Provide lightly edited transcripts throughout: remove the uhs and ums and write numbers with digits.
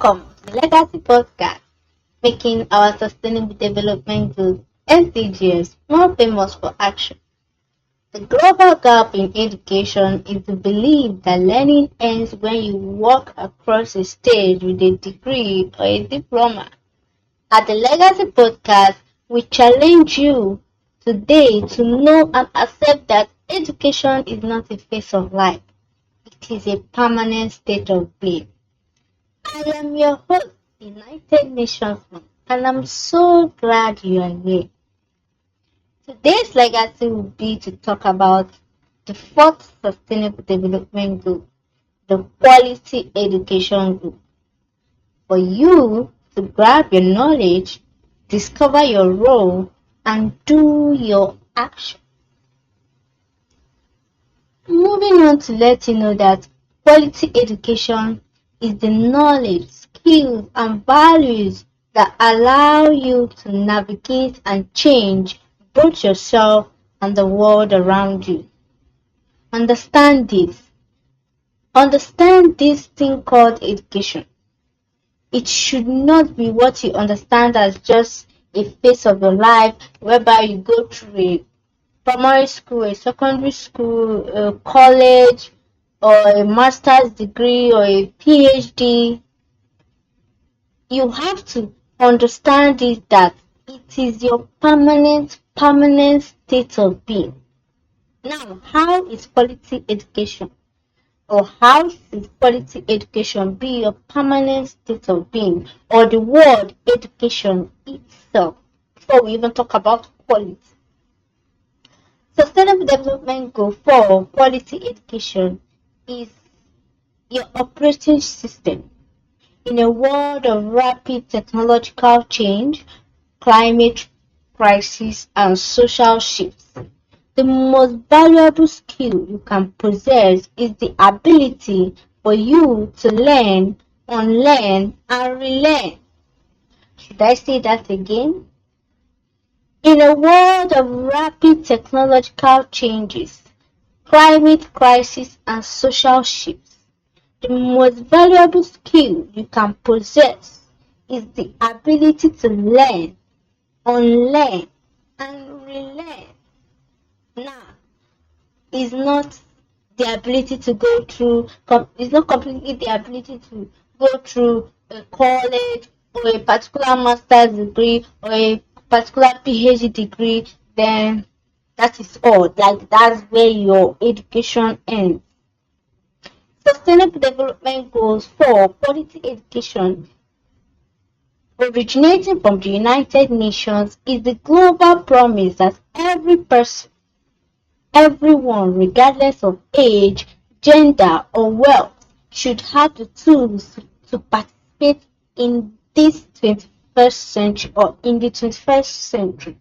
Welcome to the Legacy Podcast, making our Sustainable Development Goals (SDGs) more famous for action. The global gap in education is the belief that learning ends when you walk across a stage with a degree or a diploma. At the Legacy Podcast, we challenge you today to know and accept that education is not a phase of life. It is a permanent state of being. I am your host, United Nations, and I'm so glad you are here. Today's legacy will be to talk about the fourth Sustainable Development Goal, the Quality Education Goal. For you to grab your knowledge, discover your role, and do your action. Moving on to let you know that quality education is the knowledge, skills, and values that allow you to navigate and change both yourself and the world around you. Understand this. Understand this thing called education. It should not be what you understand as just a phase of your life whereby you go through a primary school, a secondary school, a college, or a master's degree or a PhD. You have to understand it that it is your permanent state of being. Now, how is quality education, or how should quality education be your permanent state of being, or the word education itself, before we even talk about quality? Sustainable Development Goal for quality education is your operating system. In a world of rapid technological change, climate crisis, and social shifts, the most valuable skill you can possess is the ability for you to learn, unlearn, and relearn. Should I say that again? In a world of rapid technological changes, climate crisis, and social shifts, the most valuable skill you can possess is the ability to learn, unlearn, and relearn. Now, it's not the ability to go through, it's not completely the ability to go through a college or a particular master's degree or a particular PhD degree, then that is all. Like, that's where your education ends. Sustainable Development Goals for quality education, originating from the United Nations, is the global promise that every person, everyone, regardless of age, gender, or wealth, should have the tools to participate in this 21st century, or in the 21st century.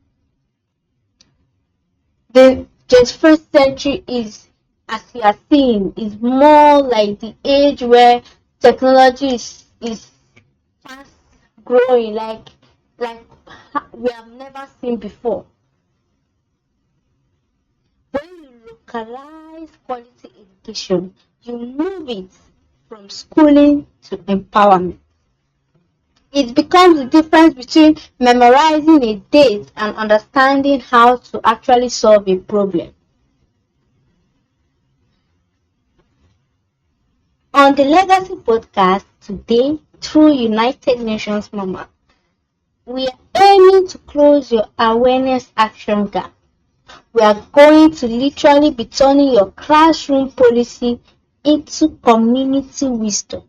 The 21st century is, as we are seeing, is more like the age where technology is fast growing, like we have never seen before. When you localize quality education, you move it from schooling to empowerment. It becomes the difference between memorizing a date and understanding how to actually solve a problem. On the Legacy Podcast today, through United Nations Mama, we are aiming to close your awareness action gap. We are going to literally be turning your classroom policy into community wisdom.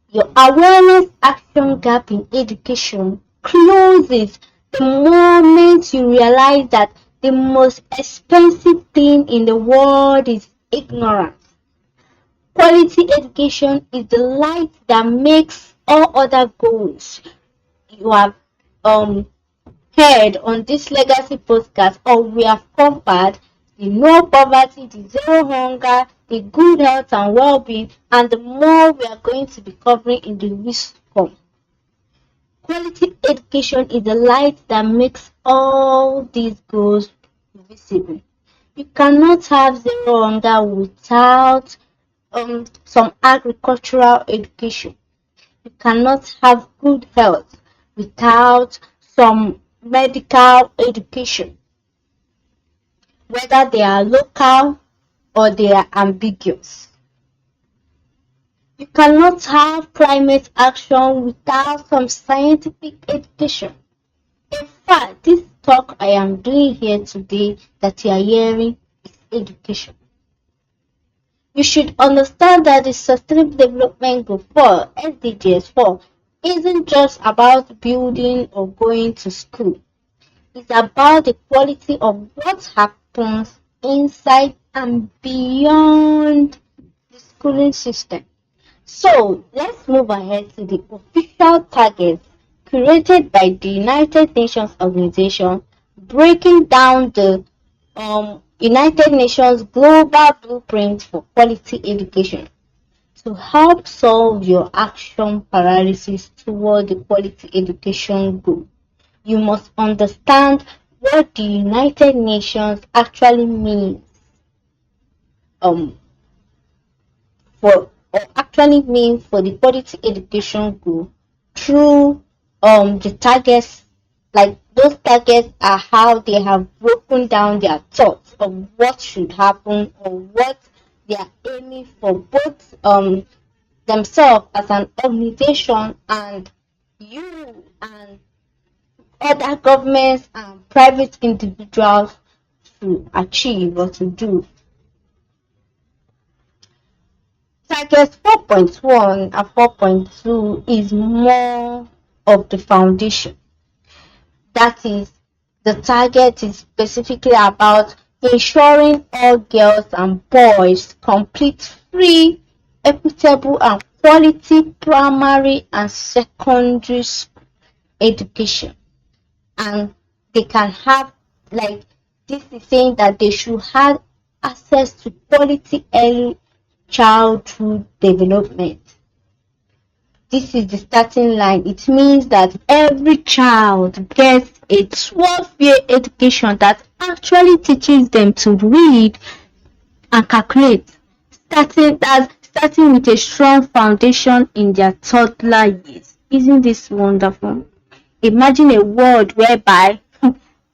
Your awareness action gap in education closes the moment you realize that the most expensive thing in the world is ignorance. Quality education is the light that makes all other goals you have heard on this Legacy Podcast, or we have covered: the no poverty, the zero hunger, the good health and well-being, and the more we are going to be covering in the weeks to come. Quality education is the light that makes all these goals visible. You cannot have zero hunger without some agricultural education. You cannot have good health without some medical education, whether they are local or they are ambiguous. You cannot have climate action without some scientific education. In fact, this talk I am doing here today that you are hearing is education. You should understand that the Sustainable Development Goal 4, SDGs 4, isn't just about building or going to school. It's about the quality of what happens inside and beyond the schooling system. So let's move ahead to the official targets created by the United Nations Organization, breaking down the United Nations Global Blueprint for Quality Education. To help solve your action paralysis toward the quality education goal, you must understand what the United Nations actually means um, for the quality education goal through the targets. Like those targets are how they have broken down their thoughts of what should happen or what they are aiming for, both themselves as an organization and you and other governments and private individuals to achieve or to do. Target 4.1 and 4.2 is more of the foundation. That is, the target is specifically about ensuring all girls and boys complete free, equitable, and quality primary and secondary education. And they can have, like, this is saying that they should have access to quality early childhood development. This is the starting line. It means that every child gets a 12-year education that actually teaches them to read and calculate, starting with a strong foundation in their toddler years. Isn't this wonderful? Imagine a world whereby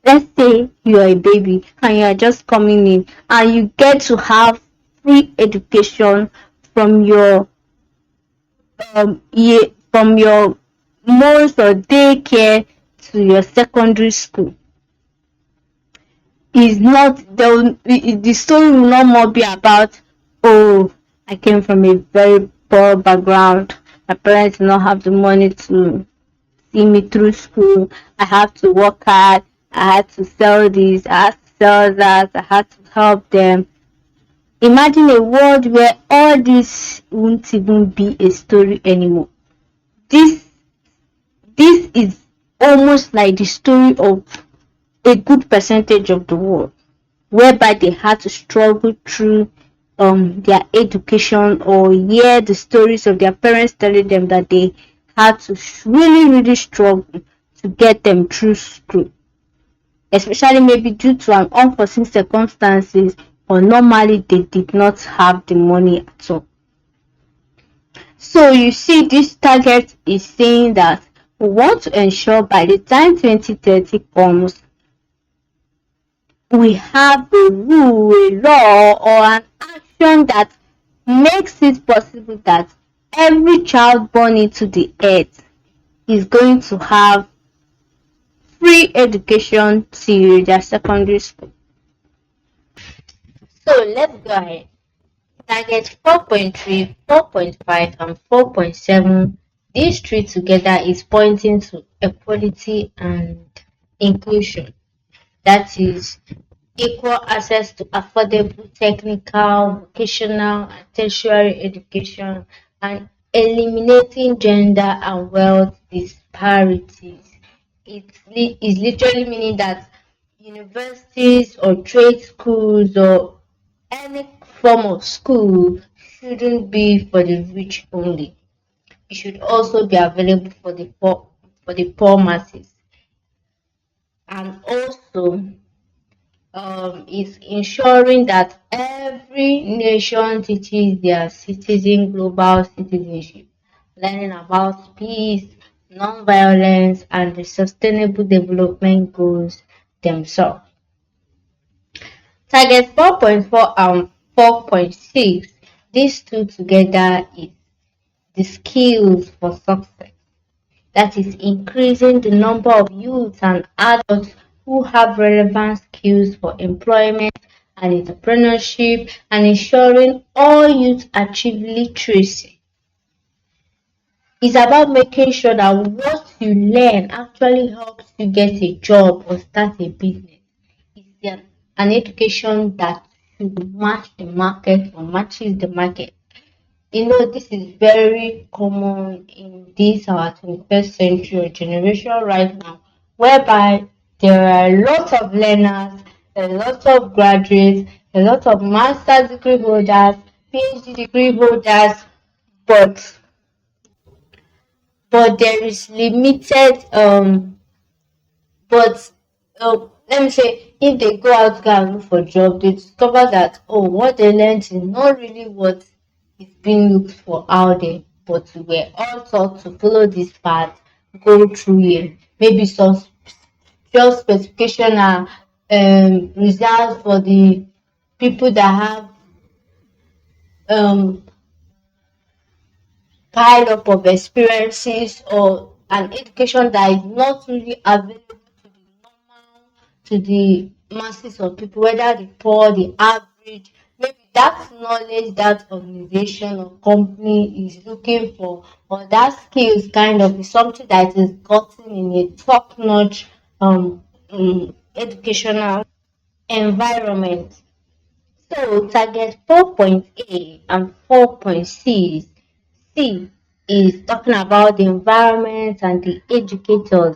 let's say you are a baby and you are just coming in and you get to have free education from your from your most or daycare to your secondary school. Is not the story will not more be about, oh, I came from a very poor background, my parents did not have the money to see me through school, I have to work hard, I had to sell this, I had to sell that, I had to help them. Imagine a world where all this won't even be a story anymore. This is almost like the story of a good percentage of the world, whereby they had to struggle through their education or hear the stories of their parents telling them that they had to really struggle to get them through school, especially maybe due to an unforeseen circumstances, or normally they did not have the money at all. So you see, this target is saying that we want to ensure by the time 2030 comes, we have a rule, a law, or an action that makes it possible that every child born into the earth is going to have free education till their secondary school. So let's go ahead. Target 4.3, 4.5, and 4.7, these three together is pointing to equality and inclusion. That is equal access to affordable technical, vocational, and tertiary education, and eliminating gender and wealth disparities. It is literally meaning that universities or trade schools or any form of school shouldn't be for the rich only. It should also be available for the poor masses. And also is ensuring that every nation teaches their citizen global citizenship learning about peace, non-violence, and the sustainable development goals themselves. Target 4.4 and 4.6, these two together is the skills for success. That is increasing the number of youths and adults who have relevant skills for employment and entrepreneurship and ensuring all youth achieve literacy. It's about making sure that what you learn actually helps you get a job or start a business. It's an education that should match the market or matches the market. This is very common in this our 21st century generation right now, whereby there are a lot of learners, a lot of graduates, a lot of master's degree holders, PhD degree holders, but there is limited but let me say, if they go out go and look for job, they discover that what they learned is not really what is being looked for out there. But we were all taught to follow this path, go through here. Maybe some job specification are reserved for the people that have um pile up of experiences or an education that is not really available to the masses of people, whether the poor, the average, maybe that knowledge that organization or company is looking for, or that skills kind of is something that is gotten in a top-notch educational environment. So target 4.8 and 4.6 C is talking about the environment and the educators,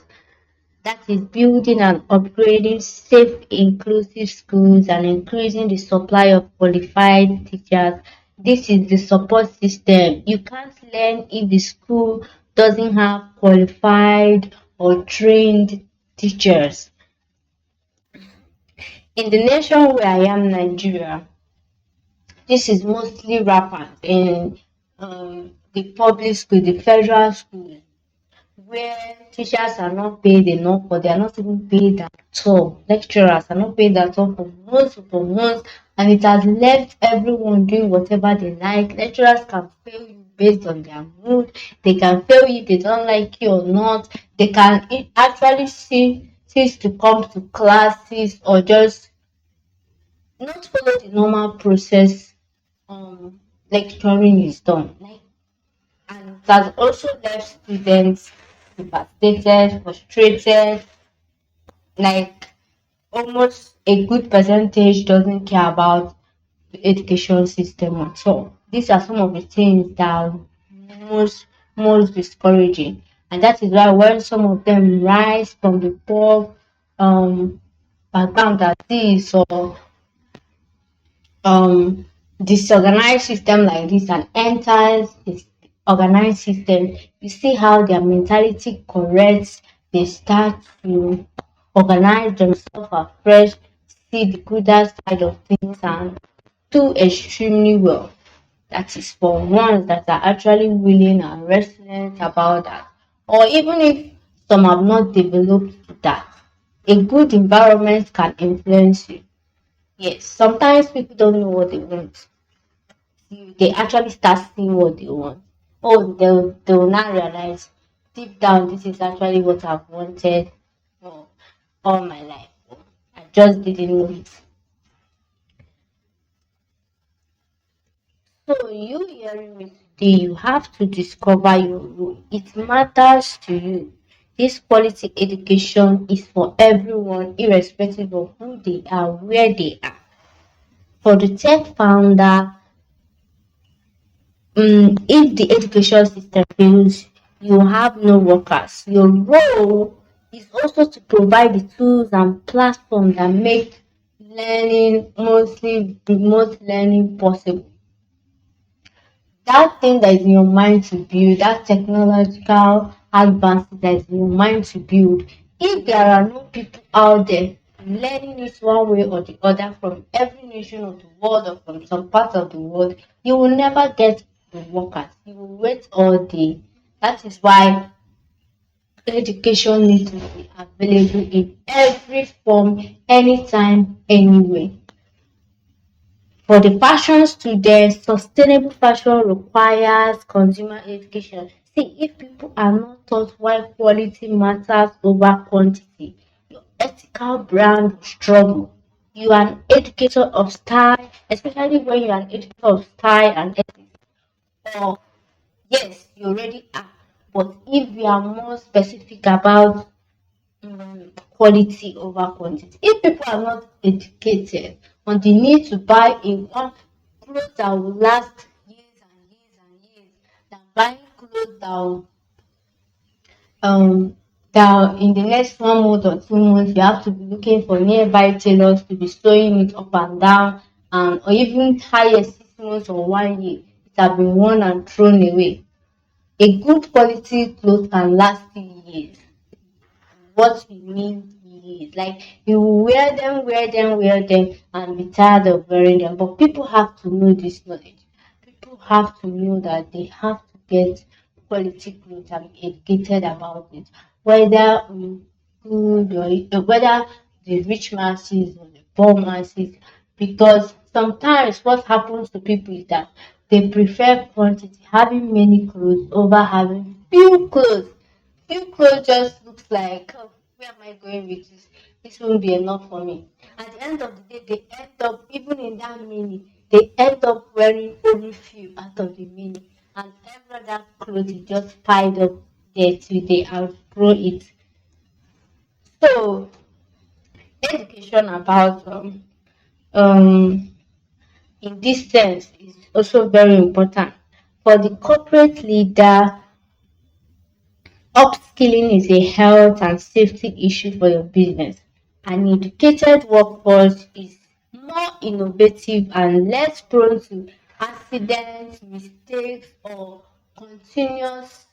that is building and upgrading safe, inclusive schools and increasing the supply of qualified teachers. This is the support system. You can't learn if the school doesn't have qualified or trained teachers. In the nation where I am, Nigeria, this is mostly rampant in the public school, the federal school, where teachers are not paid enough or they are not even paid at all. Lecturers are not paid at all for months, and it has left everyone doing whatever they like. Lecturers can fail you based on their mood. They can fail you if they don't like you or not. They can actually cease to come to classes or just not follow the normal process lecturing is done. And it has also left students devastated, frustrated, like almost a good percentage doesn't care about the education system at all. These are some of the things that are most most discouraging. And that is why when some of them rise from the poor background as this or um disorganized system like this and enters this organized system, you see how their mentality corrects. They start to organize themselves afresh, see the gooder side of things, and do extremely well. That is for ones that are actually willing and resilient about that. Or even if some have not developed that, a good environment can influence you. Yes, sometimes people don't know what they want. They actually start seeing what they want. They'll now realize deep down this is actually what I've wanted for all my life. I just didn't know it. So you hearing me today, you have to discover your role. It matters to you. This quality education is for everyone, irrespective of who they are, where they are. For the tech founder, if the education system fails, you have no workers. Your role is also to provide the tools and platforms that make learning, mostly remote learning, possible. That thing that is in your mind to build, that technological advances that is in your mind to build, if there are no people out there learning it one way or the other from every nation of the world or from some part of the world, you will never get the workers. You will wait all day. That is why education needs to be available in every form, anytime, anywhere. For the fashion students, sustainable fashion requires consumer education. See, if people are not taught why quality matters over quantity, your ethical brand will struggle. You are an educator of style, especially when you are an educator of style and ethics. Or yes, you already are. But if we are more specific about quality over quantity. If people are not educated on the need to buy a one clothes that will last years and years and years than buying clothes um that in the next 1 month or 2 months you have to be looking for nearby tailors to be sewing it up and down, and or even higher 6 months or 1 year it has been worn and thrown away. A good quality cloth can last you years. What we mean is like you wear them, and be tired of wearing them. But people have to know this knowledge. People have to know that they have to get quality clothes and be educated about it. Whether good or whether the rich masses or the poor masses. Because sometimes what happens to people is that they prefer quantity, having many clothes over having few clothes. Few clothes just looks like, oh, where am I going with this? This won't be enough for me. At the end of the day, they end up, even in that mini, they end up wearing only few out of the mini. And every other clothes is just piled up there till they outgrow it. So, education about um in this sense is also very important. For the corporate leader, upskilling is a health and safety issue for your business. An educated workforce is more innovative and less prone to accidents, mistakes, or continuous,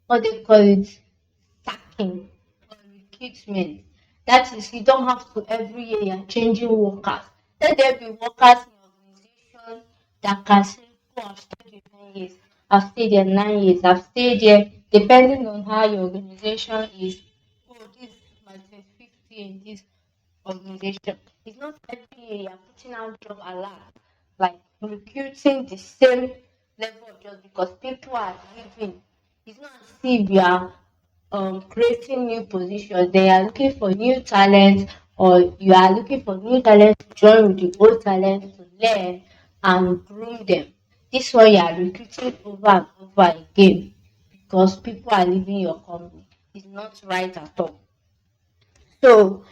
what they call it, sacking or recruitment. That is, you don't have to every year you're changing workers. Let there be workers in your organization that can say, oh, I've stayed here 10 years, I've stayed here 9 years, I've stayed here, depending on how your organization is. Oh, this is my 25th year in this organization. It's not every year you're putting out job alert, like recruiting the same level of jobs because people are leaving. It's not as if you are creating new positions. They are looking for new talent, or you are looking for new talent to join with the old talent to learn and groom them. This one you are recruiting over and over again because people are leaving your company. It's not right at all. So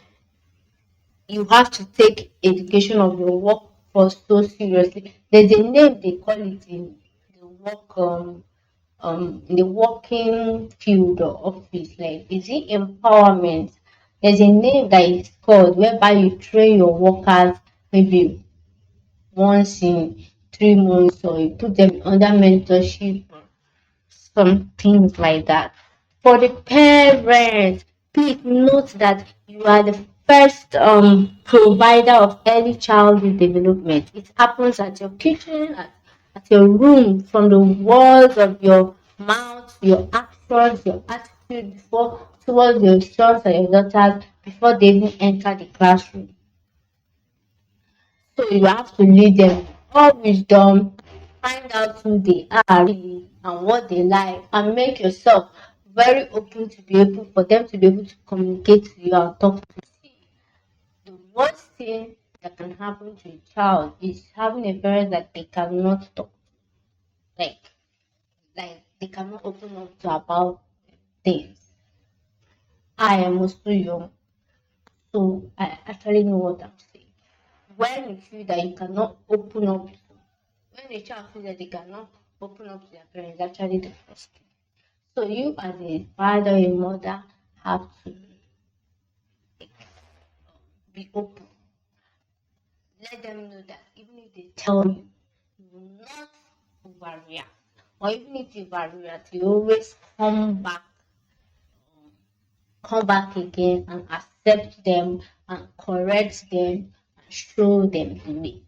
you have to take education of your workforce so seriously. There's a name they call it in the in the working field or office, like is it empowerment? There's a name that is called whereby you train your workers maybe once in 3 months, or you put them under mentorship, some things like that. For the parents, please note that you are the first provider of early childhood development. It happens at your kitchen, at your room, from the walls of your mouth, your actions, your attitude before towards your sons and your daughters before they even enter the classroom. So you have to lead them with all wisdom, find out who they are really and what they like, and make yourself very open to be able for them to be able to communicate to you and talk to you. The worst thing that can happen to a child is having a parent that they cannot talk, like they cannot open up to about things. I am also young, so I actually know what I'm saying. When you feel that you cannot open up, when a child feels that they cannot open up to their parents, actually the first thing. So you as a father or a mother have to be open. Let them know that even if they tell you, you will not overreact. Or even if you overreact, you always come back again and accept them and correct them and show them the way.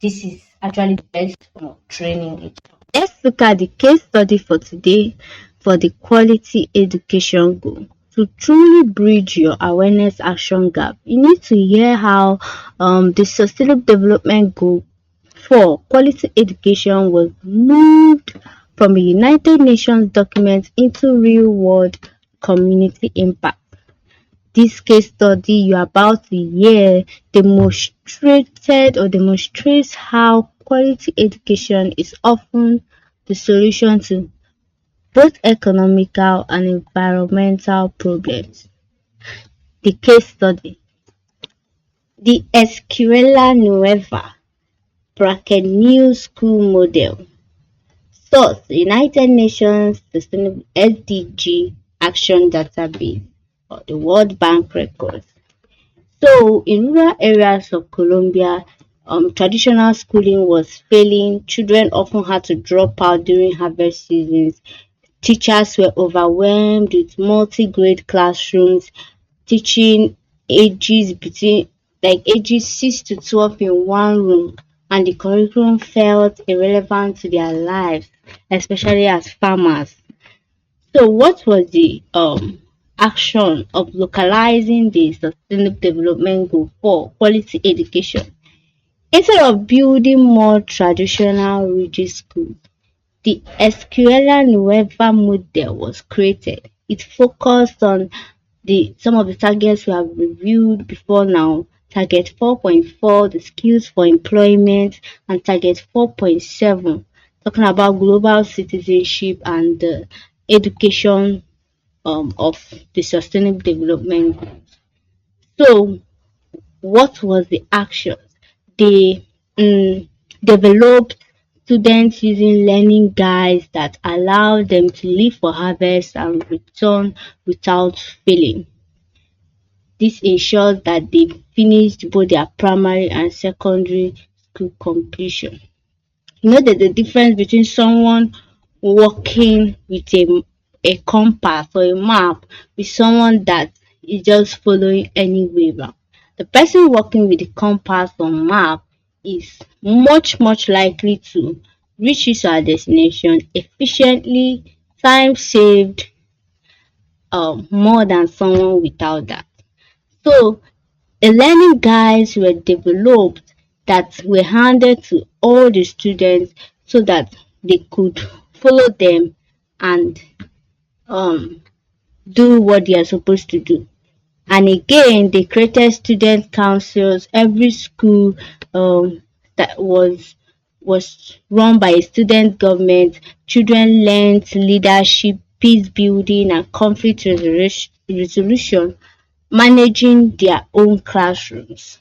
This is actually the best form of training a child. Let's look at the case study for today for the quality education goal. To truly bridge your awareness action gap, you need to hear how the Sustainable Development Goal for quality education was moved from a United Nations document into real world community impact. This case study you're about to hear demonstrates how quality education is often the solution to both economical and environmental problems. The case study, the Escuela Nueva New School Model. Source, United Nations Sustainable SDG Action Database or the World Bank records. So in rural areas of Colombia, traditional schooling was failing. Children often had to drop out during harvest seasons. Teachers were overwhelmed with multi-grade classrooms, teaching ages between ages 6 to 12 in one room, and the curriculum felt irrelevant to their lives, especially as farmers. So what was the action of localizing the sustainable development goal for quality education? Instead of building more traditional rigid schools, the Escuela Nueva model was created. It focused on the some of the targets we have reviewed before now. Target 4.4, the skills for employment, and target 4.7, talking about global citizenship and education of the sustainable development. So, what was the action? They developed students using learning guides that allow them to leave for harvest and return without failing. This ensures that they finished both their primary and secondary school completion. You know there's a difference between someone working with a compass or a map with someone that is just following any way round. The person working with the compass or map is much likely to reach his or her destination efficiently, time saved more than someone without that. So the learning guides were developed that were handed to all the students so that they could follow them and um, do what they are supposed to do. And again, they created student councils. Every school that was run by a student government. Children learned leadership, peace building, and conflict resolution, managing their own classrooms.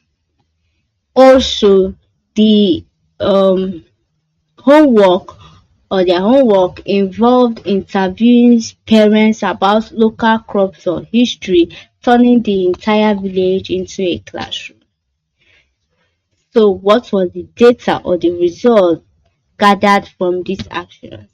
Also, the um, homework their homework involved interviewing parents about local crops or history, turning the entire village into a classroom. So what was the data or the result gathered from these actions?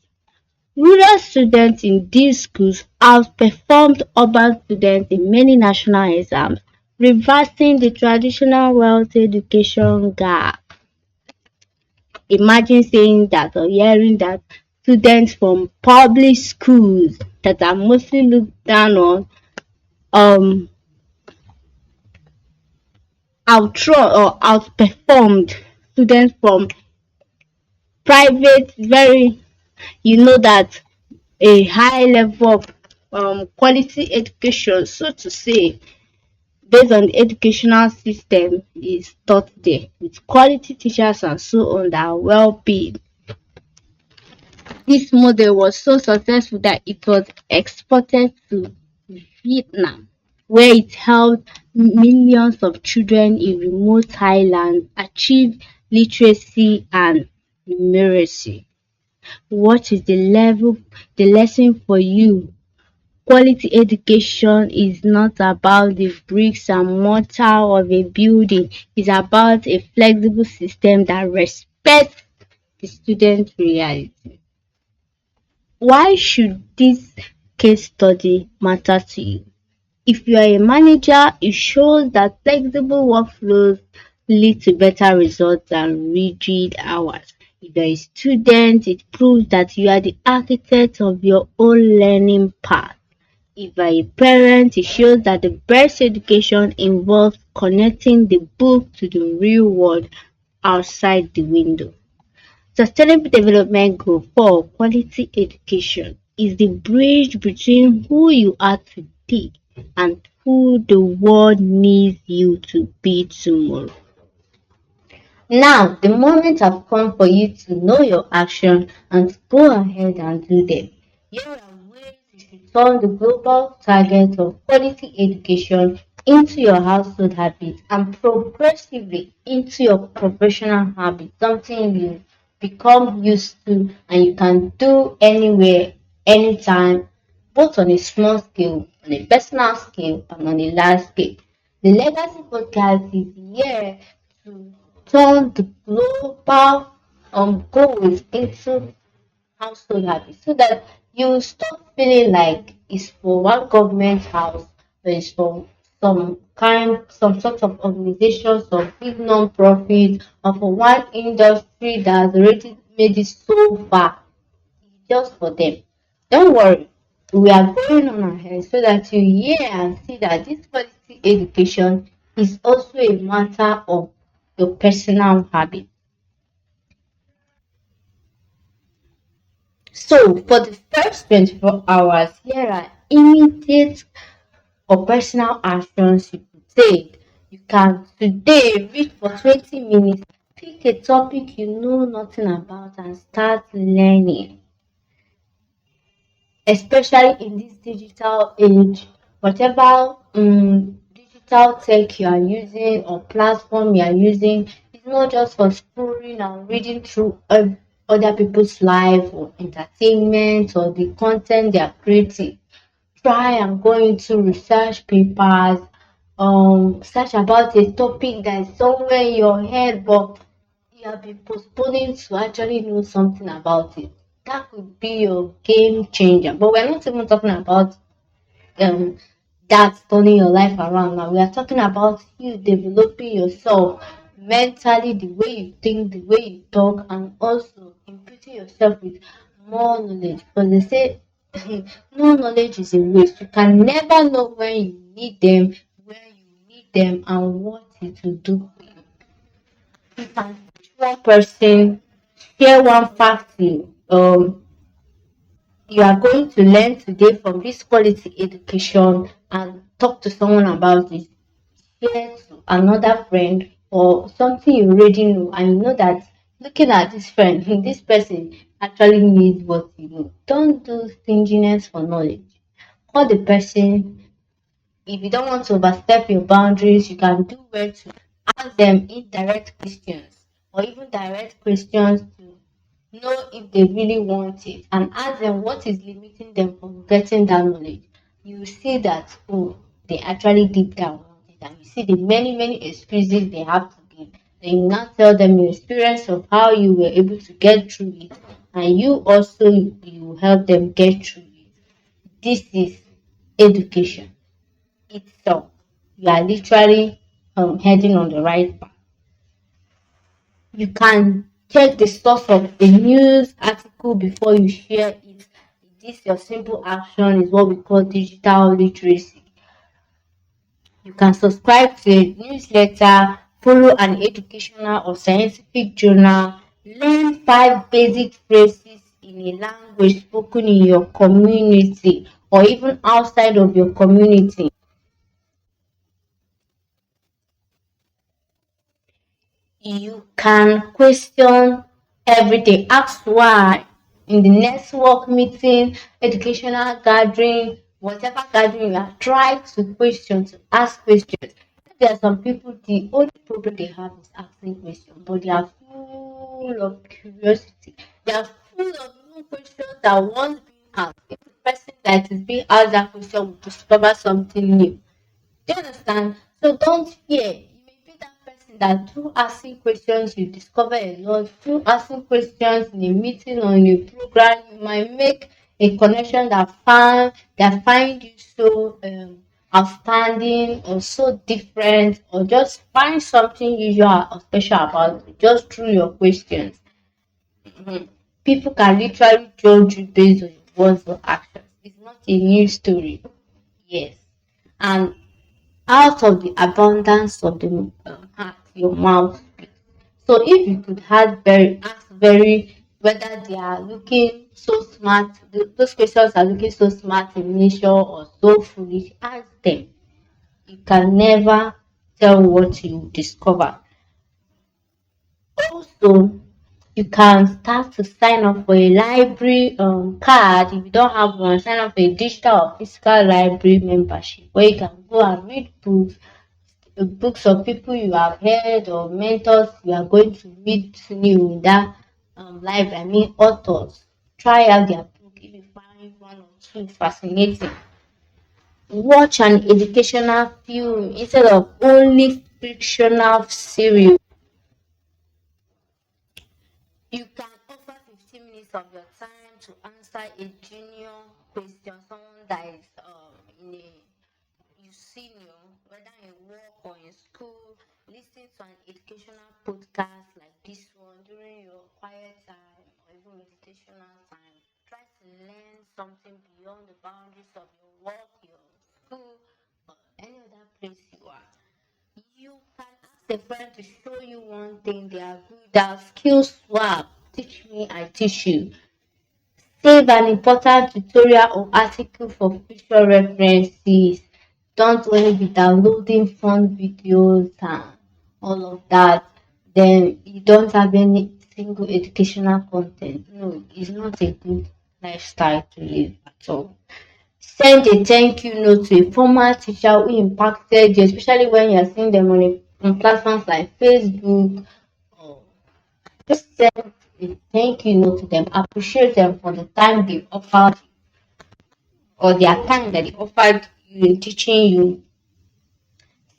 Rural students in these schools outperformed urban students in many national exams, reversing the traditional wealth education gap. Imagine saying that or hearing that students from public schools that are mostly looked down on outperformed students from private very that a high level of quality education, so to say, based on the educational system is taught there with quality teachers and so on that are well paid. This model was so successful that it was exported to Vietnam, where it helped millions of children in remote highlands achieve literacy and numeracy. What is the lesson for you? Quality education is not about the bricks and mortar of a building. It's about a flexible system that respects the student reality. Why should this case study matter to you? If you are a manager, it shows that flexible workflows lead to better results than rigid hours. If you're a student, it proves that you are the architect of your own learning path. If you're a parent, it shows that the best education involves connecting the book to the real world outside the window. Sustainable Development Goal 4 Quality Education is the bridge between who you are today and who the world needs you to be tomorrow. Now, the moment has come for you to know your action and to go ahead and do them. Here are ways you should turn the global target of quality education into your household habit and progressively into your professional habit, something you become used to and you can do anywhere, anytime, both on a small scale, on a personal scale, and on a large scale. The Legacy Podcast is here to turn the global goals into household habits so that you stop feeling like it's for one government house, but it's for some sort of organization, some big non-profit, or for one industry that has already made it so far, just for them. Don't worry, we are going on ahead so that you hear and see that this quality education is also a matter of your personal habit. So, for the first 24 hours, here are immediate or personal actions you could take. You can today read for 20 minutes, pick a topic you know nothing about, and start learning. Especially in this digital age, whatever digital tech you are using or platform you are using, it's not just for scrolling and reading through other people's life or entertainment or the content they are creating. Try and go into research papers, search about a topic that is somewhere in your head, but you have been postponing to actually know something about it. That could be your game changer. But we're not even talking about um that turning your life around now. We are talking about you developing yourself mentally, the way you think, the way you talk, and also imputing yourself with more knowledge. Because they say no knowledge is a waste. You can never know when you need them, where you need them, and what it will do for you. You can teach one person, share one fact you are going to learn today from this quality education and talk to someone about it. Share to another friend or something you already know and you know that looking at this friend, this person actually needs what you know. Don't do stinginess for knowledge. Call the person. If you don't want to overstep your boundaries, you can do well to ask them indirect questions or even direct questions to know if they really want it and ask them what is limiting them from getting that knowledge. You see that, oh, they actually deep down want it, and you see the many excuses they have to give. Then you now tell them your experience of how you were able to get through it, and you also you help them get through it. This is education itself. You are literally heading on the right path. You can check the source of a news article before you share it. This your simple action is what we call digital literacy. You can subscribe to a newsletter, follow an educational or scientific journal, learn 5 basic phrases in a language spoken in your community or even outside of your community. You can question everything. Ask why in the network meeting, educational gathering, whatever gathering you are. Try to question, to ask questions. There are some people, the only problem they have is asking questions, but they are full of curiosity. They are full of new questions that once being asked, if the person that is being asked that question will discover something new. Do you understand? So don't fear. You may be that person that through asking questions you discover a lot. Through asking questions in a meeting or in a program, you might make a connection that find you so outstanding or so different, or just find something usual or special about it just through your questions. Mhm. People can literally judge you based on your words or actions. It's not a new story. Yes. And out of the abundance of the heart, your mouth speaks. So if you could ask very whether they are looking so smart, those questions are looking so smart in nature or so foolish, ask them. You can never tell what you discover. Also, you can start to sign up for a library card. If you don't have one, sign up for a digital or physical library membership where you can go and read books of people you have heard or mentors you are going to meet new in that life. I mean, authors. Try out their book if you find one or two fascinating. Watch an educational film instead of only fictional series. You can offer 15 minutes of your time to answer a junior question, someone that is in a you senior, whether in work or in school, listen to an educational podcast like this one during your quiet time or even meditational time. Try to learn something beyond the boundaries of your work, your school, or any other place you are. You can ask a friend to show you one thing they are good at. Skill swap. Teach me, I teach you. Save an important tutorial or article for future references. Don't only be downloading fun videos and all of that. Then you don't have any single educational content. No, it's not a good lifestyle to live at all. Send a thank you note to a former teacher who impacted you, especially when you're seeing them on platforms like Facebook. Or just send a thank you note to them. Appreciate them for the time they offered or their time that they offered you in teaching you.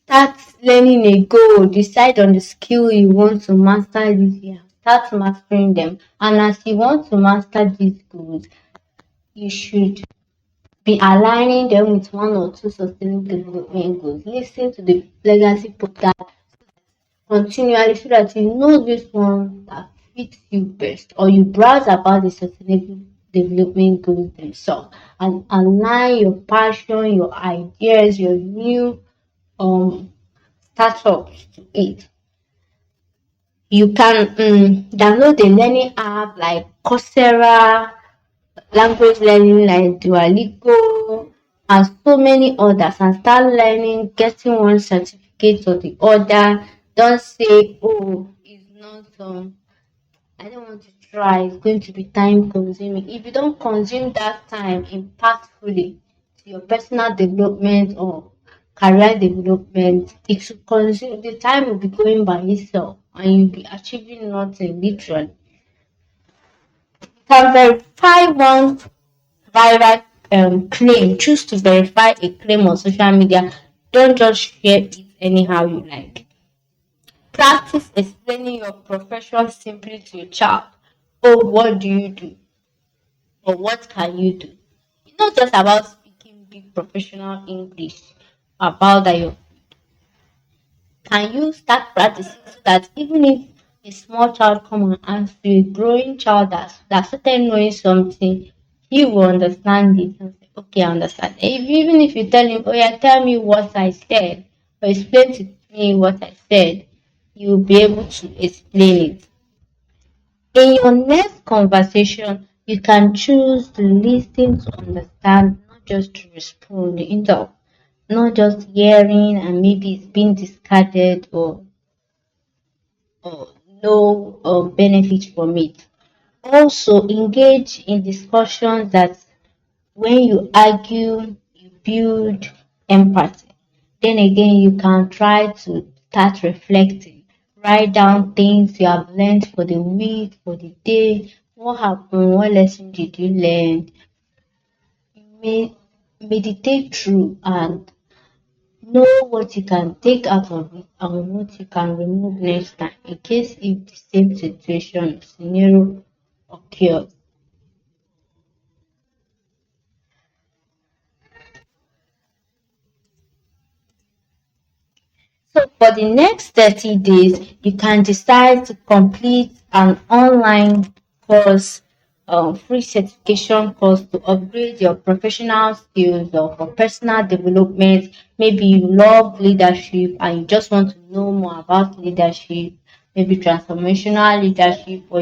Start learning a goal. Decide on the skill you want to master this year. Start mastering them. And as you want to master these goals, you should be aligning them with one or two sustainable development goals. Listen to the legacy podcast continually so that you know this one that fits you best, or you browse about the sustainable development goals themselves and align your passion, your ideas, your new startups to it. You can download a learning app like Coursera, language learning like Duolingo, and so many others, and start learning, getting one certificate or the other. Don't say, oh, it's not, I don't want to try, it's going to be time consuming. If you don't consume that time impactfully to your personal development or career development, it will consume, the time will be going by itself and you'll be achieving nothing literally. You can verify one viral claim. Choose to verify a claim on social media. Don't just share it anyhow you like. Practice explaining your profession simply to your child. Oh, what do you do? Or what can you do? It's not just about speaking big professional English, about that you can you start practicing so that even if a small child come and ask you, a growing child that started knowing something, he will understand it and say, okay, I understand. Even if you tell him, oh yeah, tell me what I said, or explain to me what I said, you'll be able to explain it. In your next conversation, you can choose to listen to understand, not just to respond. Not just hearing and maybe it's being discarded or no benefit from it. Also, engage in discussions that when you argue, you build empathy. Then again, you can try to start reflecting. Write down things you have learned for the week, for the day. What happened? What lesson did you learn? Meditate through and know what you can take out of it and what you can remove next time in case if the same situation or scenario occurs. So for the next 30 days, you can decide to complete an online offers free certification course to upgrade your professional skills or for personal development. Maybe you love leadership and you just want to know more about leadership, maybe transformational leadership or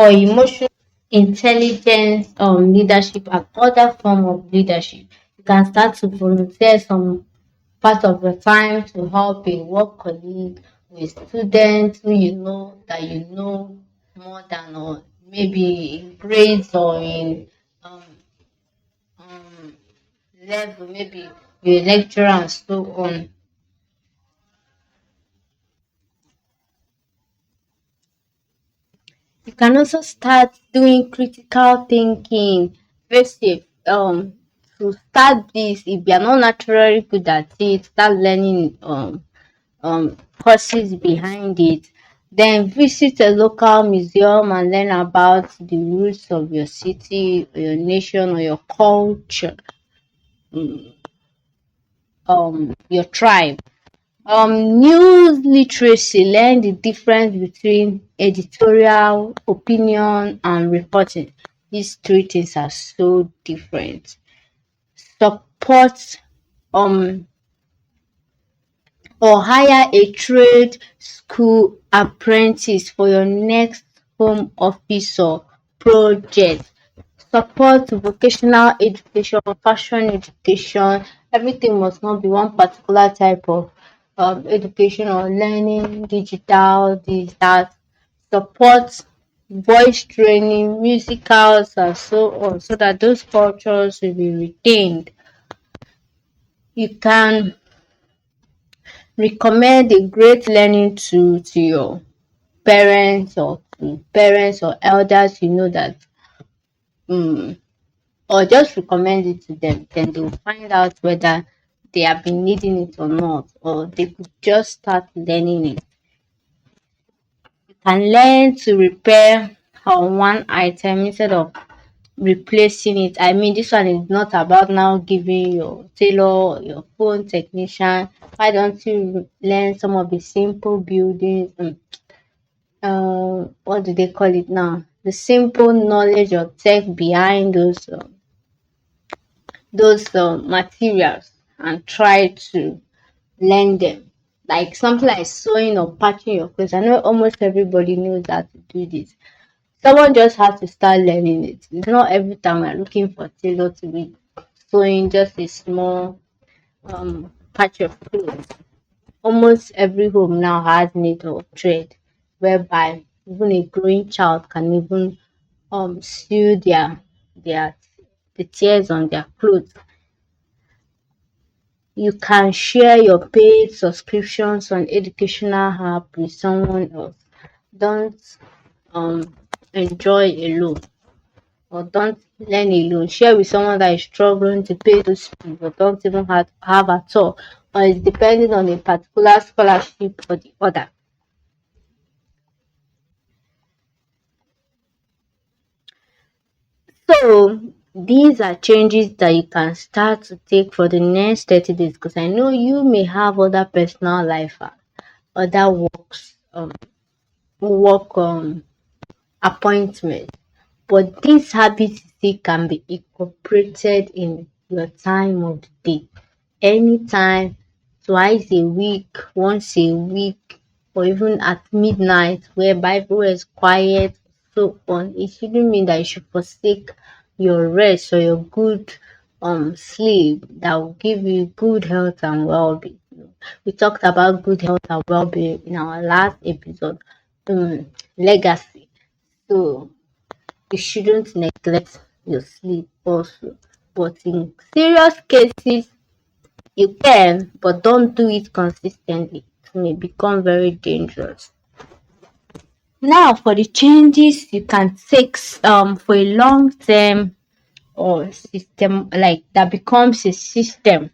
emotional intelligence, leadership and other form of leadership. You can start to volunteer some part of your time to help a work colleague, a student who you know that you know more than, or maybe in grades or in um, um, level, maybe you're a lecturer and so on. You can also start doing critical thinking. First, to start this, if you're not naturally good at it, start learning courses behind it. Then visit a local museum and learn about the roots of your city, or your nation, or your culture, your tribe. News literacy, learn the difference between editorial, opinion, and reporting. These three things are so different. Support um or hire a trade school apprentice for your next home office or project. Support vocational education, fashion education. Everything must not be one particular type of education or learning, digital, this, that. Support voice training, musicals, and so on, so that those cultures will be retained. You can recommend a great learning to your parents or elders you know that um or just recommend it to them, then they will find out whether they have been needing it or not, or they could just start learning it. You can learn to repair on one item instead of replacing it. I mean, this one is not about now giving your tailor or your phone technician. Why don't you learn some of the simple buildings? What do they call it now? The simple knowledge or tech behind those materials and try to learn them. Like something like sewing or patching your clothes. I know almost everybody knows how to do this. Someone just has to start learning it. It's not every time we're looking for tailor to be sewing just a small patch of clothes. Almost every home now has need of trade, whereby even a growing child can even sew their the tears on their clothes. You can share your paid subscriptions on educational app with someone else. Don't enjoy alone, or don't learn alone. Share with someone that is struggling to pay those fees or don't even have at all, or is depending on a particular scholarship or the other. So these are changes that you can start to take for the next 30 days, because I know you may have other personal life, other work appointment, but these habits still can be incorporated in your time of the day, anytime, twice a week, once a week, or even at midnight whereby everywhere is quiet, so on. It shouldn't mean that you should forsake your rest or your good sleep that will give you good health and well-being. We talked about good health and well-being in our last episode, legacy. So you shouldn't neglect your sleep also. But in serious cases, you can, but don't do it consistently. It may become very dangerous. Now, for the changes you can take for a long term or system, like that becomes a system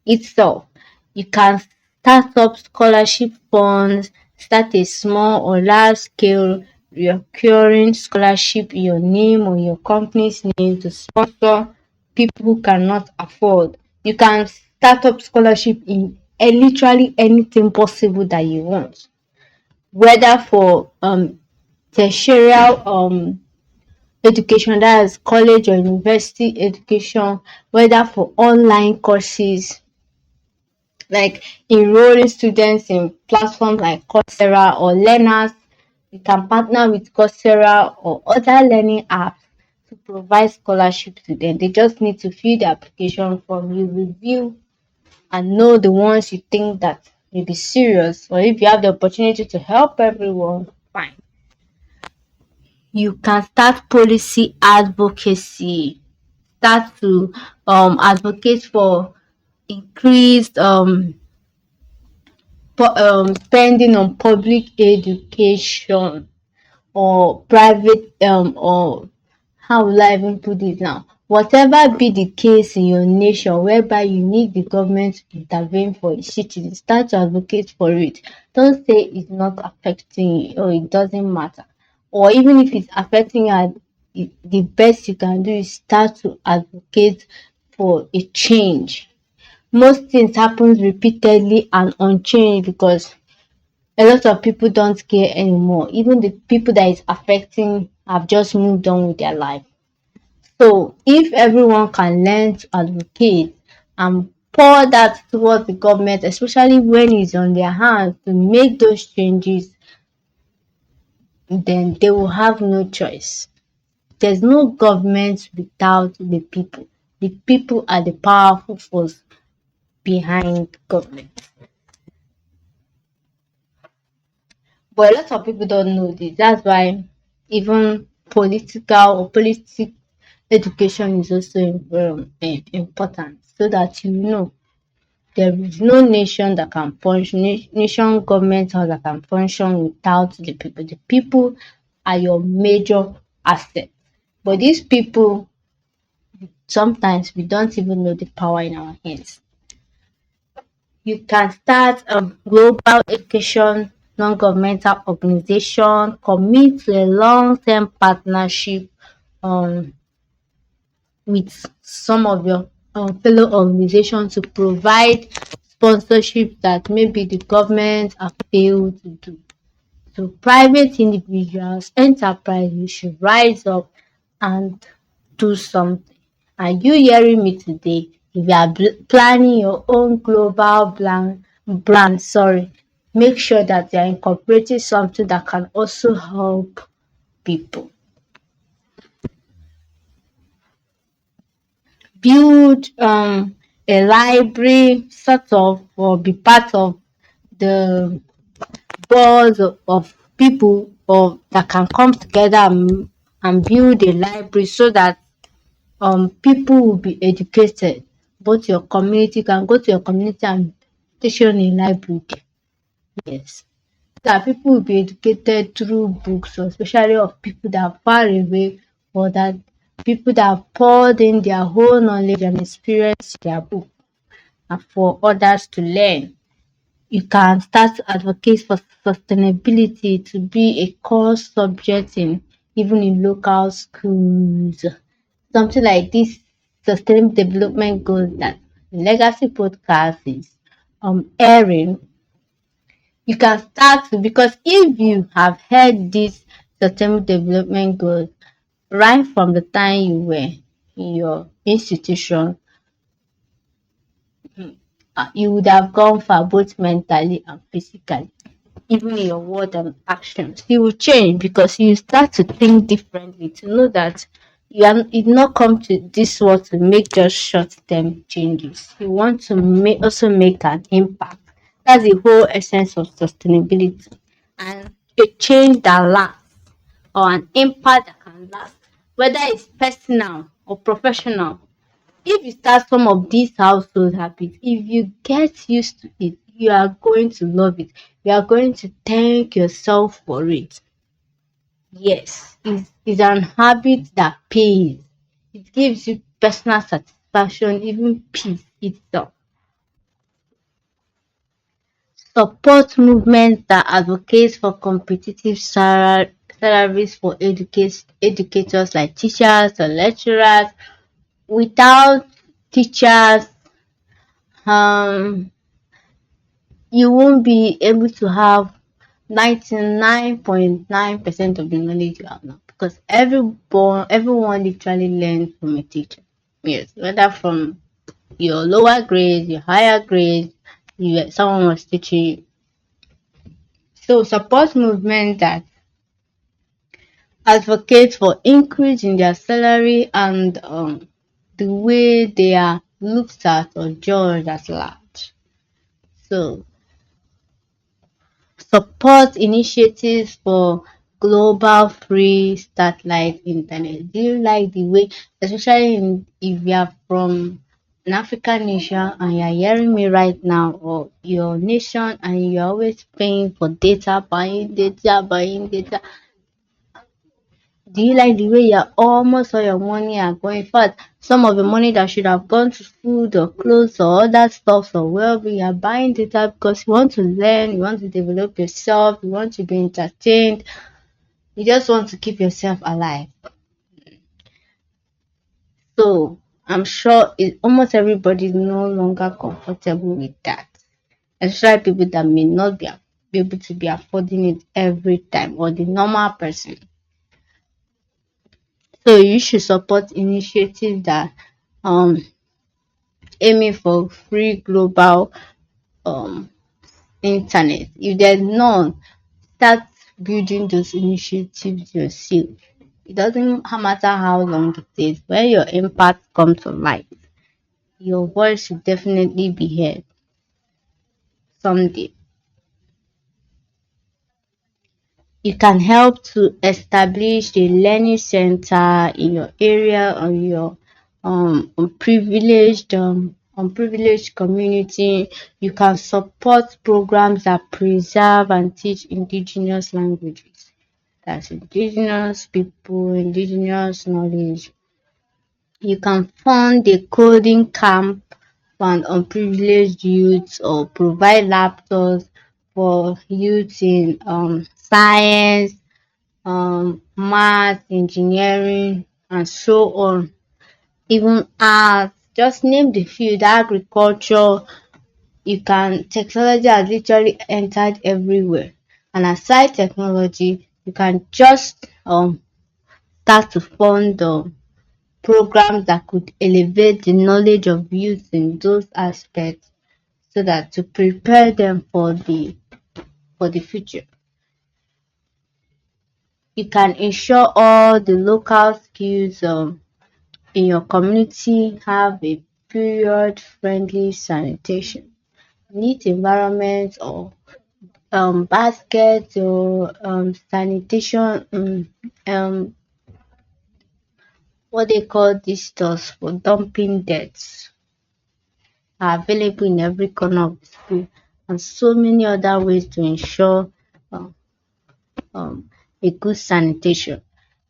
itself. You can start up scholarship funds, start a small or large scale recurring scholarship in your name or your company's name to sponsor people who cannot afford. You can start up scholarship in literally anything possible that you want, whether for tertiary education, that is college or university education, whether for online courses like enrolling students in platforms like Coursera or learners. You can partner with Coursera or other learning apps to provide scholarship to them. They just need to fill the application form, you review and know the ones you think that may be serious, or if you have the opportunity to help everyone, fine. You can start policy advocacy, start to advocate for increased spending on public education or private or how will I even put it now? Whatever be the case in your nation whereby you need the government to intervene for a citizen, start to advocate for it. Don't say it's not affecting you or it doesn't matter. Or even if it's affecting you, the best you can do is start to advocate for a change. Most things happen repeatedly and unchanged because a lot of people don't care anymore. Even the people that is affecting have just moved on with their life. So if everyone can learn to advocate and pour that towards the government, especially when it's on their hands to make those changes, then they will have no choice. There's no government without the people. The people are the powerful force behind government. But a lot of people don't know this. That's why even political or politic education is also important, so that you know there is no nation that can function, nation government or that can function without the people. The people are your major asset. But these people, sometimes we don't even know the power in our hands. You can start a global education non-governmental organization, commit to a long-term partnership um, with some of your fellow organizations to provide sponsorship that maybe the government have failed to do. So private individuals, enterprises should rise up and do something. Are you hearing me today? If you are planning your own global brand, sorry, make sure that you are incorporating something that can also help people. Build a library, sort of, or be part of the boards of people or that can come together and build a library so that people will be educated. Both your community can go to your community and station a library. Yes. That people will be educated through books, or especially of people that are far away, or that people that have poured in their whole knowledge and experience in their book and for others to learn. You can start to advocate for sustainability to be a core subject in even in local schools. Something like this sustainable development goals that legacy podcast is airing. You can start to, because if you have heard this sustainable development goals right from the time you were in your institution, you would have gone far both mentally and physically. Even in your word and actions, you will change because you start to think differently, to know that you did not come to this world to make just short-term changes. You want to also make an impact. That's the whole essence of sustainability, and a change that lasts, or an impact that can last, whether it's personal or professional. If you start some of these household habits, if you get used to it, you are going to love it. You are going to thank yourself for it. Yes, it's an habit that pays. It gives you personal satisfaction, even peace itself. Support movements that advocate for competitive salaries for educators like teachers or lecturers. Without teachers, um you won't be able to have 99.9% of the knowledge you have now, because everyone literally learns from a teacher. Yes, whether from your lower grade, your higher grade, someone was teaching you. So support movement that advocate for increase in their salary and the way they are looked at or judged as large. So support initiatives for global free satellite internet. Do you like the way, especially if you are from an African nation and you are hearing me right now, or your nation and you're always paying for data, buying data, do you like the way you're almost all your money are going? In fact, some of the money that should have gone to food or clothes or other stuff or well-being, you're buying data because you want to learn, you want to develop yourself, you want to be entertained, you just want to keep yourself alive. So I'm sure almost everybody is no longer comfortable with that. Especially people that may not be able to be affording it every time, or the normal person. So you should support initiatives that um aiming for free global um internet. If there's none, start building those initiatives yourself. It doesn't matter how long it takes. When your impact comes to light, your voice should definitely be heard someday. You can help to establish a learning center in your area or your unprivileged community. You can support programs that preserve and teach indigenous languages. That's indigenous people, indigenous knowledge. You can fund a coding camp for unprivileged youth, or provide laptops for youth in science, math, engineering, and so on. Even art, just name the field, agriculture, technology has literally entered everywhere. And aside technology, you can just start to fund programs that could elevate the knowledge of youth in those aspects, so that to prepare them for the future. You can ensure all the local skills in your community have a period friendly sanitation, neat environment, or basket or sanitation, what they call these stores for dumping debts are available in every corner of the school, and so many other ways to ensure um, a good sanitation.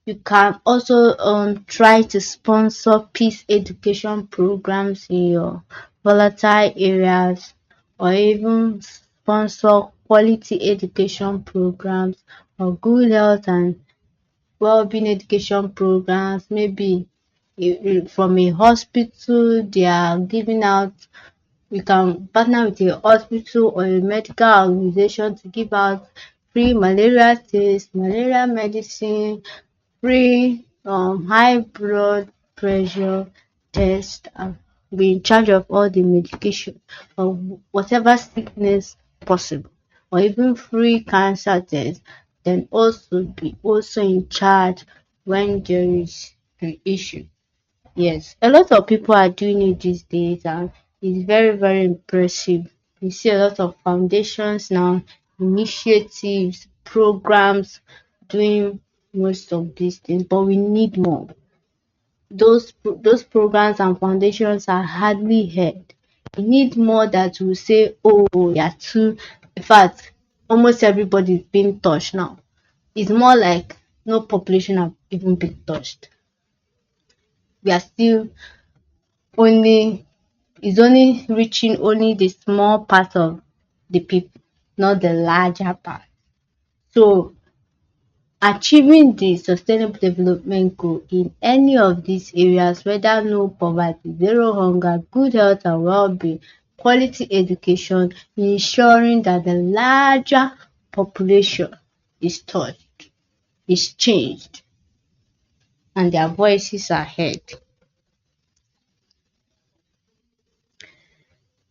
You can also try to sponsor peace education programs in your volatile areas, or even sponsor quality education programs or good health and well-being education programs. Maybe from a hospital, they are giving out, you can partner with a hospital or a medical organization to give out free malaria test, malaria medicine, free high blood pressure test, and be in charge of all the medication or whatever sickness possible, or even free cancer test, then also be also in charge when there is an issue. Yes, a lot of people are doing it these days, and it's very, very impressive. You see a lot of foundations now, initiatives, programs doing most of these things, but we need more. Those programs and foundations are hardly heard. We need more that will say, oh, yeah, too. In fact, almost everybody is being touched now. It's more like no population have even been touched. We are still only is only reaching only the small part of the people, not the larger part. So achieving the sustainable development goal in any of these areas, whether no poverty, zero hunger, good health and well-being, quality education, ensuring that the larger population is touched, is changed, and their voices are heard.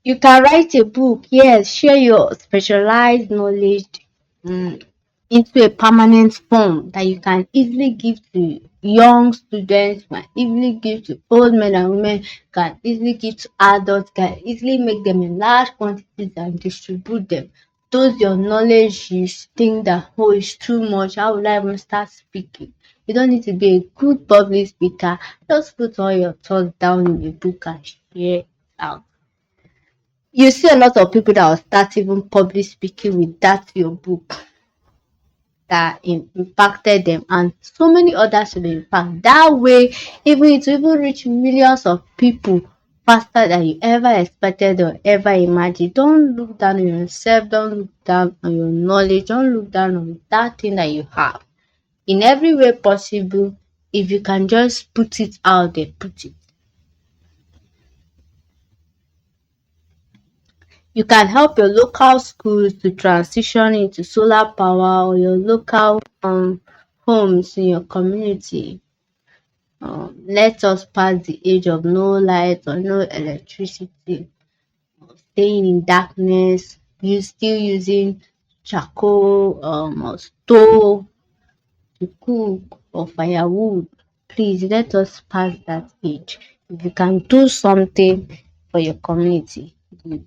You can write a book, yes, share your specialized knowledge mm, into a permanent form that you can easily give to young students, can easily give to old men and women, can easily give to adults, can easily make them in large quantities and distribute them. Those your knowledge you think that oh is too much, how will I even start speaking? You don't need to be a good public speaker. Just put all your thoughts down in a book and share it out. You see a lot of people that will start even public speaking with that your book that impacted them, and so many others will impact that way. Even it will even reach millions of people faster than you ever expected or ever imagined. Don't look down on yourself, don't look down on your knowledge, don't look down on that thing that you have. In every way possible, if you can just put it out there, put it. You can help your local schools to transition into solar power, or your local homes in your community. Let us pass the age of no light or no electricity, staying in darkness, you still using charcoal or stove to cook or firewood. Please let us pass that age. If you can do something for your community, good.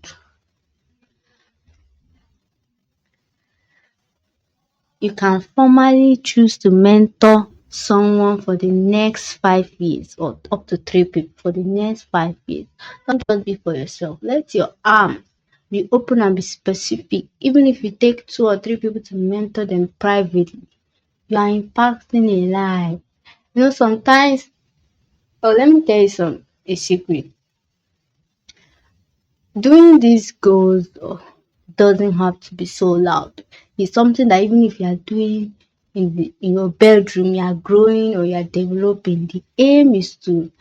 You can formally choose to mentor someone for the next 5 years, or up to three people for the next 5 years. Don't just be for yourself. Let your arm be open and be specific. Even if you take two or three people to mentor them privately, you are impacting a life. Sometimes, oh, let me tell you a secret. Doing these goals doesn't have to be so loud. It's something that even if you are doing in your bedroom, you are growing or you are developing, the aim is to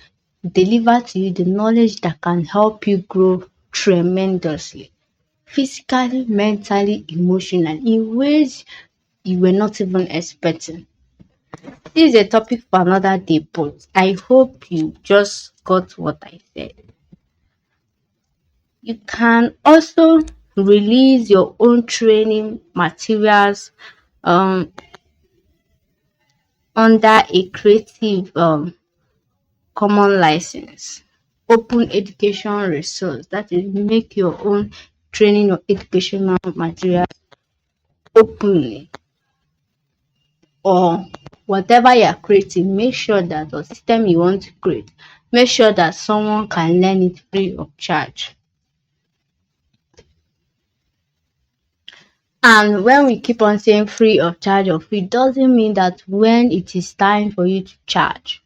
deliver to you the knowledge that can help you grow tremendously, physically, mentally, emotionally, in ways you were not even expecting. This is a topic for another day, but I hope you just got what I said. You can also release your own training materials um, under a creative common license. Open education resource, that is, make your own training or educational materials openly, or whatever you are creating, make sure that the system you want to create, make sure that someone can learn it free of charge. And when we keep on saying free of charge or free, doesn't mean that when it is time for you to charge,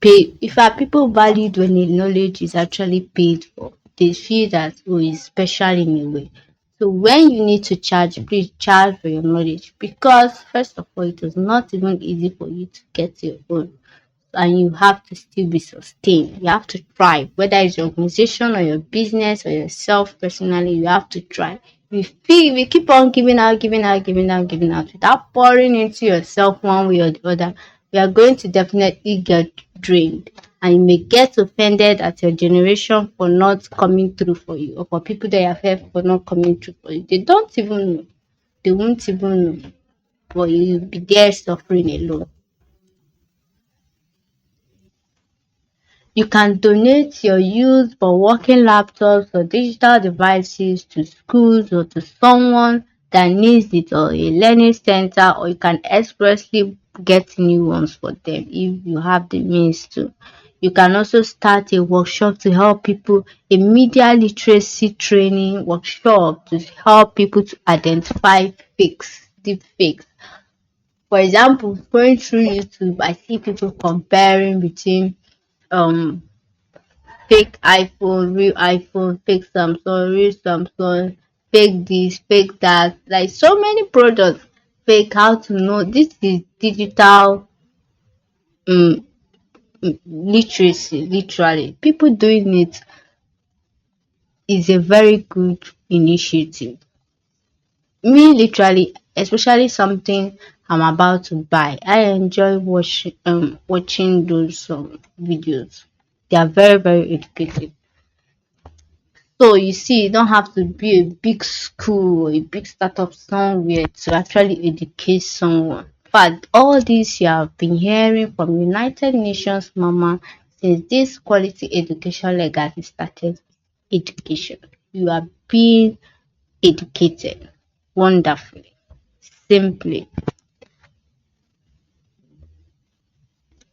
pay. In fact, people valued when the knowledge is actually paid for. They feel that it's special in a way. So when you need to charge, please charge for your knowledge, because first of all, it is not even easy for you to get your own, and you have to still be sustained. You have to thrive, whether it's your organization or your business or yourself personally, you have to try. If you keep on giving out, giving out, giving out, giving out without pouring into yourself one way or the other, you are going to definitely get drained. And you may get offended at your generation for not coming through for you, or for people that you have helped for not coming through for you. They don't even know. They won't even know. But you'll be there suffering alone. You can donate your used but working laptops or digital devices to schools or to someone that needs it, or a learning center, or you can expressly get new ones for them if you have the means to. You can also start a workshop to help people, a media literacy training workshop to help people to identify fakes, deep fakes. For example, going through YouTube, I see people comparing between um fake iPhone, real iPhone, fake Samsung, real Samsung, fake this, fake that. Like so many products. Fake, how to know this is digital um, literacy, literally. People doing it is a very good initiative. Me literally, especially something I'm about to buy, I enjoy watching those videos. They are very, very educative. So you see, you don't have to be a big school or a big startup somewhere to actually educate someone. But all this you have been hearing from United Nations Mama since this quality education legacy started. Education. You are being educated wonderfully, simply.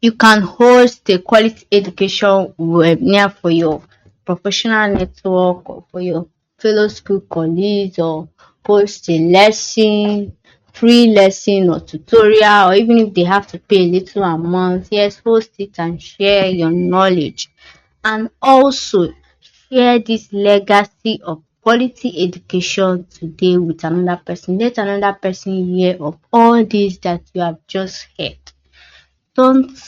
You can host a quality education webinar for your professional network or for your fellow school colleagues, or host a lesson, free lesson or tutorial, or even if they have to pay a little amount, yes, host it and share your knowledge. And also share this legacy of quality education today with another person. Let another person hear of all this that you have just heard. Don't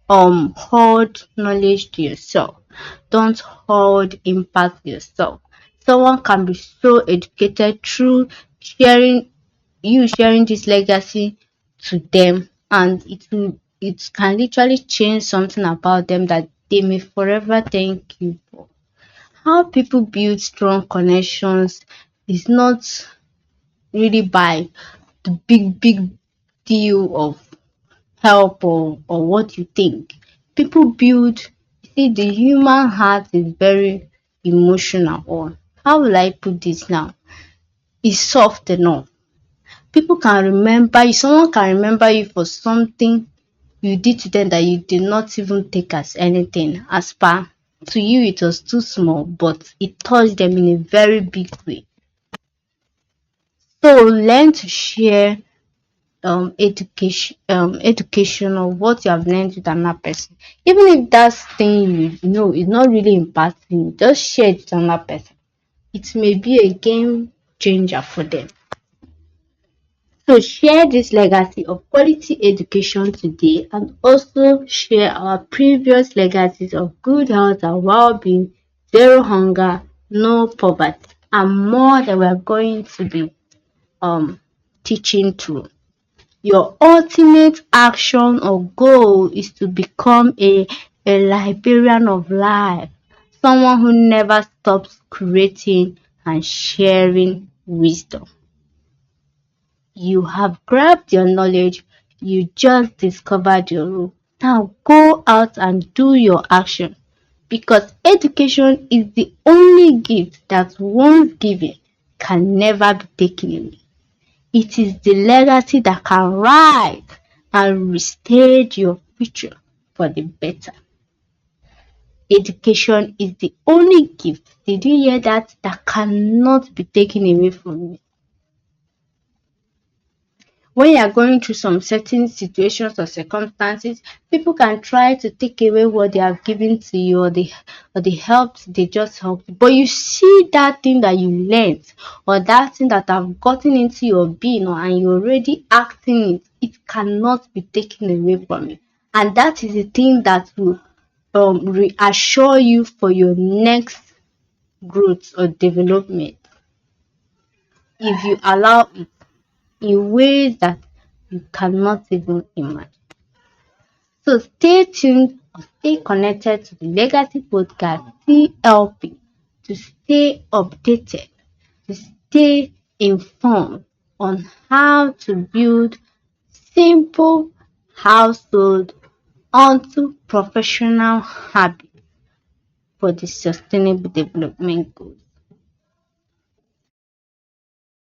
hold knowledge to yourself. Don't hold impact to yourself. Someone can be so educated through sharing sharing this legacy to them, and it can literally change something about them that they may forever thank you for. How people build strong connections is not really by the big deal of help or what you think. People build, see, the human heart is very emotional, or how will I put this now? It's soft enough. People can remember you, someone can remember you for something you did to them that you did not even take as anything. As per to you it was too small, but it touched them in a very big way. So learn to share education of what you have learned with another person. Even if that thing you know is not really impacting you, just share it with another person. It may be a game changer for them. So share this legacy of quality education today, and also share our previous legacies of good health and well-being, zero hunger, no poverty, and more that we are going to be teaching through. Your ultimate action or goal is to become a librarian of life, someone who never stops creating and sharing wisdom. You have grabbed your knowledge, you just discovered your role. Now go out and do your action, because education is the only gift that once given can never be taken away. It is the legacy that can write and restage your future for the better. Education is the only gift, did you hear that? That cannot be taken away from you. When you are going through some certain situations or circumstances, people can try to take away what they have given to you, or the help they just helped you. But you see that thing that you learned, or that thing that have gotten into your being, and you're already acting it, it cannot be taken away from you. And that is the thing that will reassure you for your next growth or development, if you allow it in ways that you cannot even imagine. So stay tuned or stay connected to the Legacy Podcast CLP to stay updated, to stay informed on how to build simple household onto professional habits for the sustainable development goals.